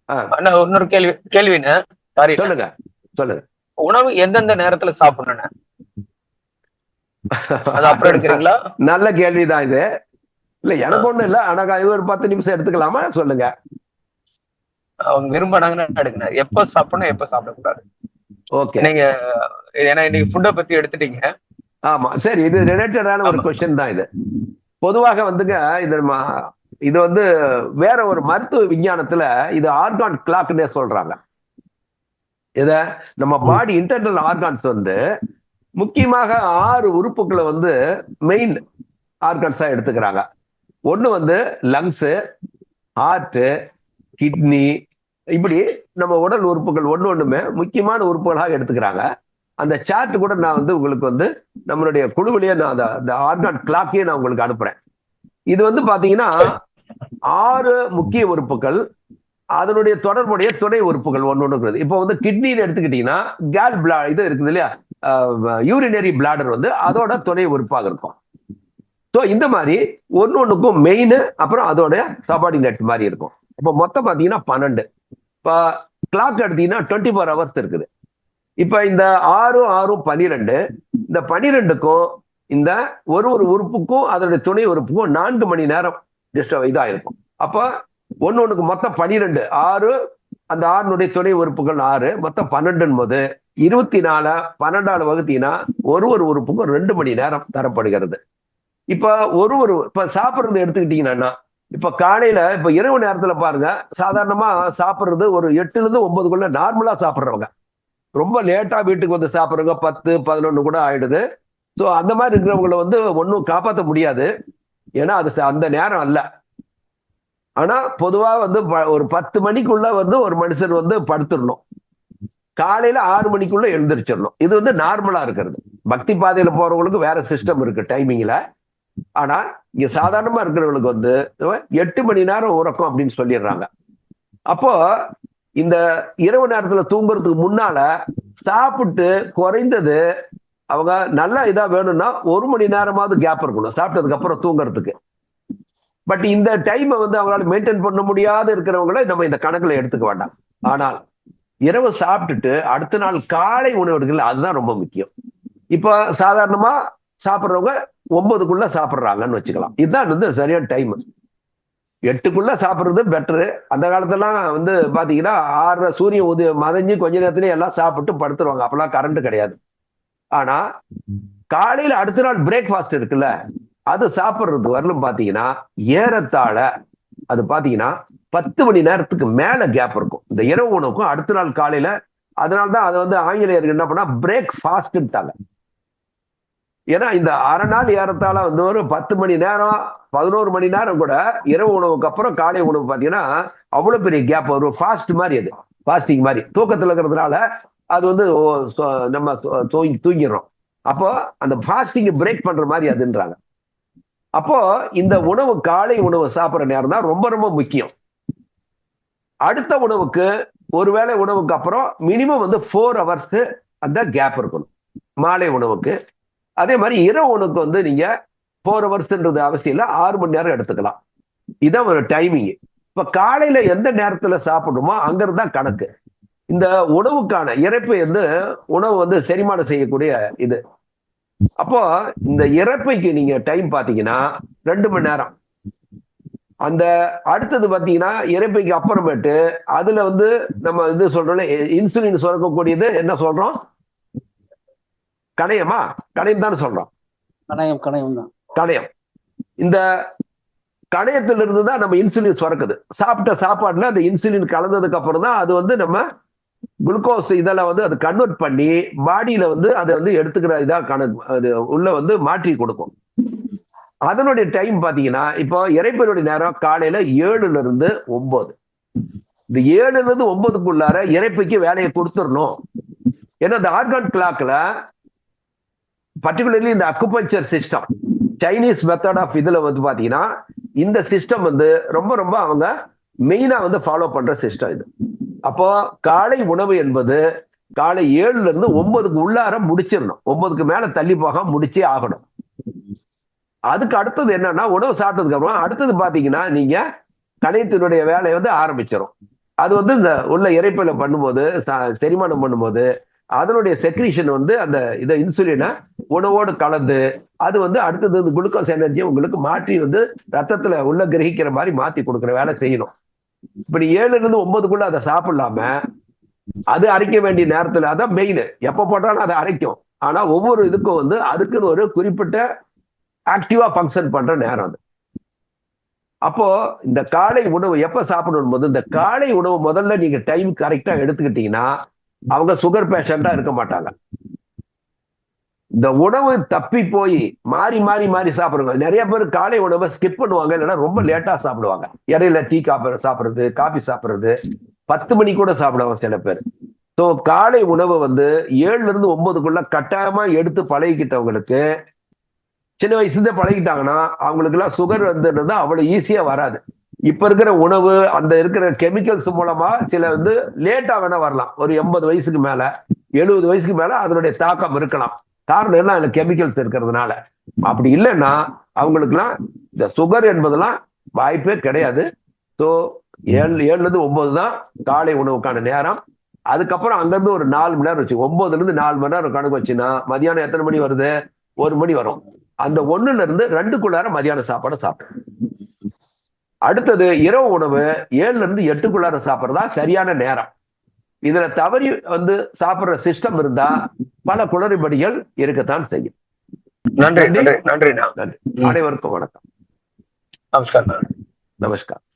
அண்ணா, இன்னொரு கேள்வின்னு. சாரி, சொல்லுங்க சொல்லுங்க. உணவு எந்தெந்த நேரத்துல சாப்பிடணும்? அது அப்புறம் எடுக்கிறீங்களா? நல்ல கேள்விதான் இது. இல்ல எனக்கு ஒண்ணும் இல்ல, ஆனா இது ஒரு 10 நிமிஷம் எடுத்துக்கலாமா? சொல்லுங்க. அவங்க விரும்பினாங்கன்னா எடுங்க. எப்ப சாப்பிடணும், எப்ப சாப்பிடக்கூடாது? ஓகே. நீங்க ஏன்னா இன்னைக்கு ஃபுட்டை பத்தி எடுத்துட்டீங்க. ஆமா, சரி, இது ரிலேட்டடான ஒரு ஆமா. கொஸ்டின் தான் இது. பொதுவாக வந்துங்க, இது வந்து வேற ஒரு மருத்துவ விஞ்ஞானத்துல இது ஆர்கான் கிளாக்னே சொல்றாங்க. இத நம்ம பாடி இன்டர்னல் ஆர்கான்ஸ் வந்து முக்கியமாக 6 உறுப்புகளை வந்து மெயின் ஆர்கான்ஸா எடுத்துக்கிறாங்க. ஒண்ணு வந்து லங்ஸ், ஹார்ட், கிட்னி, இப்படி நம்ம உடல் உறுப்புகள் ஒண்ணு ஒண்ணுமே முக்கியமான உறுப்புகளாக எடுத்துக்கிறாங்க. அந்த சார்ட் கூட நான் வந்து உங்களுக்கு வந்து நம்மளுடைய குழுவிலேயே நான் அந்த ஆர்கான் கிளாக்கையே நான் உங்களுக்கு அனுப்புறேன். இது வந்து பாத்தீங்கன்னா 6 முக்கிய உறுப்புகள், அதனுடைய தொடர்புடைய துணை உறுப்புகள் ஒன்று இருக்குது. இப்போ வந்து கிட்னின்னு எடுத்துக்கிட்டீங்கன்னா கேல் பிளா இது இருக்குது இல்லையா, யூரினரி பிளாடர் வந்து அதோட துணை உறுப்பாக இருக்கும். ஸோ இந்த மாதிரி ஒன்னொன்னுக்கும் மெயின், அப்புறம் அதோட சபார்டினேட் மாதிரி இருக்கும். இப்போ மொத்தம் பார்த்தீங்கன்னா 12. இப்போ கிளாக் எடுத்தீங்கன்னா 24 ஹவர்ஸ் இருக்குது. இப்போ இந்த 6 6 12, இந்த 12க்கும் இந்த ஒரு ஒரு உறுப்புக்கும் அதோட துணை உறுப்புக்கும் 4 மணி நேரம் இதா இருக்கும். அப்போ ஒன்னொன்னுக்கு மொத்தம் 12, 6, அந்த 6 துணை உறுப்புகள் 6, மொத்தம் 12 போது 24 12 வகுத்தீங்கன்னா ஒரு ஒரு உறுப்புக்கும் 2 மணி நேரம் தரப்படுகிறது. இப்ப இப்ப சாப்பிடுறது எடுத்துக்கிட்டீங்கன்னா, இப்ப காலையில இப்ப இரவு நேரத்துல பாருங்க, சாதாரணமா சாப்பிடுறது ஒரு 8ல இருந்து 9க்குள்ள நார்மலா சாப்பிடுறவங்க. ரொம்ப லேட்டா வீட்டுக்கு வந்து சாப்பிடுறவங்க 10 11 கூட ஆயிடுது. சோ அந்த மாதிரி இருக்கிறவங்களை வந்து ஒன்னும் காப்பாற்ற முடியாது. ஏன்னா அது அந்த நேரம் அல்ல. ஆனா பொதுவா வந்து ஒரு 10 மணிக்குள்ள வந்து ஒரு மனுஷன் வந்து படுத்துடணும். காலையில 6 மணிக்குள்ள எழுந்திரிச்சிடணும். இது வந்து நார்மலா இருக்கிறது. பக்தி பாதையில போறவங்களுக்கு வேற சிஸ்டம் இருக்கு டைமிங்ல. ஆனா இங்க சாதாரணமா இருக்கிறவங்களுக்கு வந்து 8 மணி நேரம் உறக்கம் அப்படின்னு சொல்லிடுறாங்க. அப்போ இந்த இரவு நேரத்துல தூங்குறதுக்கு முன்னால சாப்பிட்டு குறைந்தது அவங்க நல்லா இதா வேணும்னா 1 மணி நேரமாவது கேப் இருக்கணும் சாப்பிட்டதுக்கு அப்புறம் தூங்குறதுக்கு. பட் இந்த டைம் வந்து அவங்களால மெயின்டைன் பண்ண முடியாத இருக்கிறவங்கள நம்ம இந்த கணக்குல எடுத்துக்க வேண்டாம். ஆனால் இரவு சாப்பிட்டுட்டு அடுத்த நாள் காலை உணவு எடுக்கல, அதுதான் ரொம்ப முக்கியம். இப்ப சாதாரணமா சாப்பிடுறவங்க 9க்குள்ள சாப்பிடுறாங்கன்னு வச்சுக்கலாம். இதுதான் வந்து சரியான டைம். 8க்குள்ள சாப்பிடுறது பெட்டரு. அந்த காலத்தெல்லாம் வந்து பாத்தீங்கன்னா 6 சூரியன் உதயம் மறைஞ்சு கொஞ்ச நேரத்திலேயே எல்லாம் சாப்பிட்டு படுத்துருவாங்க. அப்பெல்லாம் கரண்ட் கிடையாது. ஆனா காலையில அடுத்த நாள் பிரேக்ஃபாஸ்ட் இருக்குல்ல, அது சாப்பிடுறது வரலும் பாத்தீங்கன்னா ஏறத்தாழ அது பாத்தீங்கன்னா 10 மணி நேரத்துக்கு மேல கேப் இருக்கும் இந்த இரவு உணவுக்கும் அடுத்த நாள் காலையில. அதனால்தான் அதை வந்து ஆங்கிலேயர்கள் என்ன பண்ணா பிரேக்ஃபாஸ்ட்ட்டாங்க. ஏன்னா இந்த அரை நாள் ஏறத்தாழ வந்து ஒரு 10 மணி நேரம் 11 மணி நேரம் கூட இரவு உணவுக்கு அப்புறம் காலை உணவு பாத்தீங்கன்னா அவ்வளவு பெரிய கேப் வரும். ஃபாஸ்ட் மாதிரி, அது ஃபாஸ்டிங் மாதிரி தூக்கத்துல இருக்கிறதுனால அது வந்து நம்ம தூங்கிடுறோம். அப்போ அந்த ஃபாஸ்டிங் பிரேக் பண்ற மாதிரி அதுன்றாங்க. அப்போ இந்த உணவு காலை உணவு சாப்பிட்ற நேரம் தான் ரொம்ப ரொம்ப முக்கியம். அடுத்த உணவுக்கு ஒருவேளை உணவுக்கு அப்புறம் மினிமம் வந்து 4 ஹவர்ஸ் அந்த கேப் இருக்கணும் மாலை உணவுக்கு. அதே மாதிரி இரவு உணவுக்கு வந்து நீங்க 4 ஹவர்ஸ்ன்றது அவசியம் இல்லை, 6 மணி நேரம் எடுத்துக்கலாம். இதான் ஒரு டைமிங். இப்ப காலையில எந்த நேரத்துல சாப்பிடுமோ அங்கிருந்து தான் கணக்கு. இந்த உணவுக்கான இறைப்பு வந்து உணவு வந்து செரிமானம் செய்யக்கூடிய இது. அப்போ இந்த இறப்பைக்கு நீங்க டைம் பாத்தீங்கன்னா 2 மணி நேரம். அந்த அடுத்தது பாத்தீங்கன்னா இறைப்பைக்கு அப்புறமேட்டு அதுல வந்து நம்ம இது சொல்றோம் இன்சுலின் சுரக்கக்கூடியது என்ன சொல்றோம், கணையமா? கணையம் தானே சொல்றோம். கணையம் கணையம் தான். கணையம். இந்த கணையத்துல இருந்து தான் நம்ம இன்சுலின் சுரக்குது. சாப்பிட்ட சாப்பாடுல அந்த இன்சுலின் கலந்ததுக்கு அப்புறம் தான் அது வந்து நம்ம குளுக்கோஸ் இதெல்லாம் வந்து அது கன்வெர்ட் பண்ணி பாடியில வந்து அதை வந்து எடுத்துக்கிற இதா கணக்கு அது உள்ள வந்து மாற்றி கொடுக்கும். அதனுடைய டைம் பாத்தீங்கன்னா இப்போ இறைப்பனுடைய நேரம் காலையில 7ல இருந்து 9. இந்த 7ல இருந்து 9க்குள்ளார இறைப்பைக்கு வேலையை கொடுத்துடணும். ஏன்னா இந்த ஆர்கான் கிளாக்ல பர்டிகுலர்லி இந்த acupuncture system Chinese method of இதுல வந்து பாத்தீங்கன்னா இந்த சிஸ்டம் வந்து ரொம்ப ரொம்ப அவங்க மெயினா வந்து ஃபாலோ பண்ற சிஸ்டம் இது. அப்போ காலை உணவு என்பது காலை 7ல இருந்து 9க்கு உள்ளார முடிச்சிடணும். 9க்கு மேல தள்ளி போக முடிச்சே ஆகணும். அதுக்கு அடுத்தது என்னன்னா உணவு சாப்பிட்டதுக்கு அப்புறம் அடுத்தது பாத்தீங்கன்னா நீங்க கணையத்தினுடைய வேலையை வந்து ஆரம்பிச்சிடும். அது வந்து இந்த உள்ள இறைப்பையில பண்ணும்போது செரிமானம் பண்ணும்போது அதனுடைய செக்ரீஷன் வந்து அந்த இதை இன்சுலினை உணவோடு கலந்து அது வந்து அடுத்தது குளுக்கோஸ் எனர்ஜி உங்களுக்கு மாற்றி வந்து ரத்தத்துல உள்ள கிரகிக்கிற மாதிரி மாத்தி கொடுக்குற வேலை செய்யணும். இப்படி 7-9 அதை சாப்பிடலாம அது அரைக்க வேண்டிய நேரத்துல அதான் மெயின். எப்ப போட்டாலும் அதை அரைக்கும். ஆனா ஒவ்வொரு இதுக்கும் வந்து அதுக்குன்னு ஒரு குறிப்பிட்ட ஆக்டிவா ஃபங்க்ஷன் பண்ற நேரம் அது. அப்போ இந்த காலை உணவு எப்ப சாப்பிடணும் போது இந்த காலை உணவு முதல்ல நீங்க டைம் கரெக்டா எடுத்துக்கிட்டீங்கன்னா அவங்க சுகர் பேஷண்டா இருக்க மாட்டாங்க. இந்த உணவு தப்பி போய் மாறி மாறி மாறி சாப்பிடுவாங்க. நிறைய பேர் காலை உணவை ஸ்கிப் பண்ணுவாங்க, இல்லைன்னா ரொம்ப லேட்டா சாப்பிடுவாங்க. இடையில டீ சாப்பிடுறது, காபி சாப்பிடுறது, 10 மணி கூட சாப்பிடுவாங்க சில பேர். ஸோ காலை உணவை வந்து 7-9 கட்டாயமா எடுத்து பழகிக்கிட்டவங்களுக்கு சின்ன வயசுல பழகிட்டாங்கன்னா அவங்களுக்கு எல்லாம் சுகர் வந்துன்றது அவ்வளவு ஈஸியா வராது. இப்ப இருக்கிற உணவு அந்த இருக்கிற கெமிக்கல்ஸ் மூலமா சில வந்து லேட்டா வேணா வரலாம். ஒரு 80 வயசுக்கு மேல 70 வயசுக்கு மேல அதனுடைய தாக்கம் இருக்கலாம். காரணம் என்ன, அதுல கெமிக்கல்ஸ் இருக்கிறதுனால. அப்படி இல்லைன்னா அவங்களுக்குலாம் இந்த சுகர் என்பதெல்லாம் வாய்ப்பே கிடையாது. ஸோ 7-9 தான் காலை உணவுக்கான நேரம். அதுக்கப்புறம் அங்கிருந்து ஒரு 4 மணி நேரம் வச்சு 9-4 மணி நேரம் கணக்கு வச்சுன்னா மதியானம் எத்தனை மணி வருது, 1 மணி வரும். அந்த 1-2 மதியான சாப்பாடு சாப்பிடும். அடுத்தது இரவு உணவு 7-8 சாப்பிட்றதா சரியான நேரம். இதுல தவறி வந்து சாப்பிடுற சிஸ்டம் இருந்தா பல குளறுபடிகள் இருக்கத்தான் செய்யும். நன்றி. அனைவருக்கும் வணக்கம். நமஸ்காரம். நமஸ்காரம்.